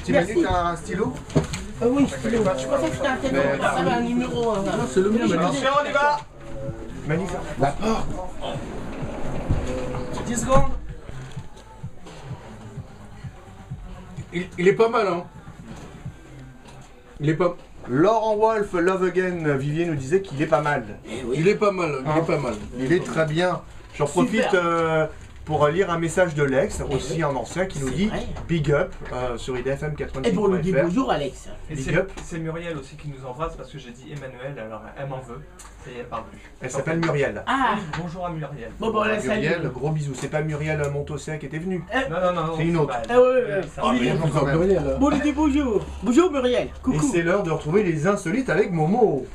T'imagines t'as un stylo? Oui, stylo. Je pensais que c'était un téléphone, ça avait un numéro. Non, c'est le mien, Attention, on y va! Manu, la porte! 10 secondes. Il est pas mal, hein. Il est pas... Laurent Wolf, Love Again, Vivier nous disait qu'il est pas mal. Il est pas mal, il est pas mal. Il est très bien. J'en profite pour lire un message de Lex, aussi un ancien, qui nous dit Big Up sur IDFM 90. Et pour lui dire bonjour, Alex. Et Big up. c'est Muriel aussi qui nous embrasse parce que j'ai dit Emmanuel, alors elle m'en veut. Et elle parle plus. Elle s'appelle Muriel. Ah, Bonjour à Muriel. bon, bon, la Muriel, salut. gros bisous. C'est pas Muriel Montosset qui était venue. Non, C'est une autre. pas elle. Ah ouais, Ça oh, va. Muriel. Bonjour, quand même. Muriel. Bon, lui dis bonjour. Bonjour, Muriel. Et Coucou. c'est l'heure de retrouver les insolites avec Momo,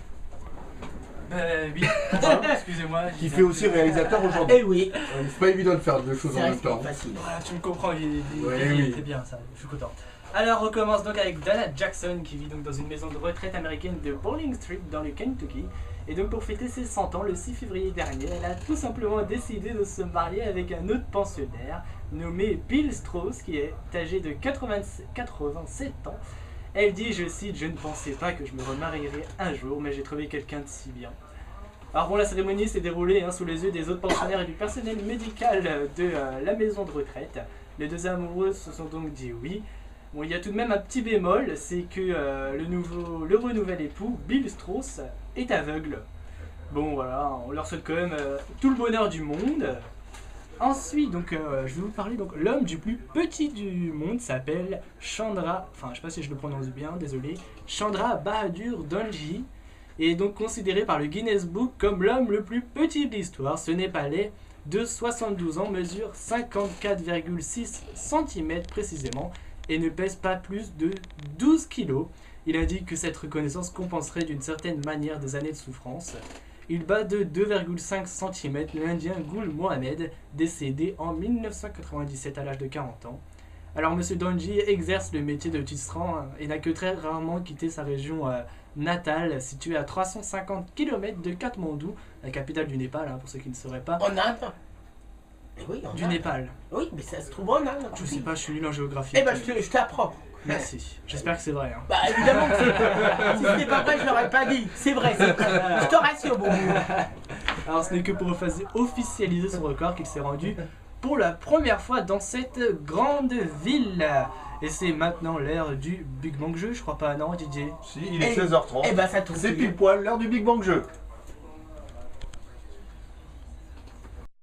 Oui, bonjour, excusez-moi. qui fait aussi réalisateur aujourd'hui. Eh oui, C'est pas évident de faire deux choses c'est en vrai même que c'est temps. facile. Voilà, tu me comprends, Oui. c'est bien ça, je suis content. Alors on commence donc avec Donna Jackson qui vit donc dans une maison de retraite américaine de Bowling Street dans le Kentucky. Et donc pour fêter ses 100 ans le 6 février dernier, elle a tout simplement décidé de se marier avec un autre pensionnaire nommé Bill Strauss qui est âgé de 87 ans. Elle dit, je cite, je ne pensais pas que je me remarierais un jour, mais j'ai trouvé quelqu'un de si bien. Alors bon, la cérémonie s'est déroulée sous les yeux des autres pensionnaires et du personnel médical de la maison de retraite. Les deux amoureux se sont donc dit oui. Bon, il y a tout de même un petit bémol, c'est que l'heureux nouvel époux, Bill Strauss, est aveugle. Bon voilà, on leur souhaite quand même tout le bonheur du monde. Ensuite, donc, je vais vous parler, donc l'homme du plus petit du monde s'appelle Chandra, enfin je sais pas si je le prononce bien, désolé, Chandra Bahadur Donji, et donc considéré par le Guinness Book comme l'homme le plus petit de l'histoire. Ce Népalais de 72 ans mesure 54,6 cm précisément et ne pèse pas plus de 12 kg. Il indique que cette reconnaissance compenserait d'une certaine manière des années de souffrance. Il bat de 2,5 cm l'Indien Gul Mohamed, décédé en 1997 à l'âge de 40 ans. Alors M. Donji exerce le métier de tisserand et n'a que très rarement quitté sa région natale, située à 350 km de Katmandou, la capitale du Népal, pour ceux qui ne sauraient pas. En Inde. Eh oui, en Du Inde. Népal. Oui, mais ça se trouve en Inde. Je sais pas, je suis nul en géographie. Eh ben, je t'apprends. Merci. J'espère que c'est vrai. Bah évidemment que c'est vrai. Si c'était pas vrai, je l'aurais pas dit. C'est vrai, c'est vrai. Je te rassure, bon. Alors ce n'est que pour officialiser son record qu'il s'est rendu pour la première fois dans cette grande ville. Et c'est maintenant l'heure du Big Bang Jeu, je crois pas, non DJ? Si, il est 16h30. Eh ben, ça tombe. C'est pile poil l'heure du Big Bang Jeu.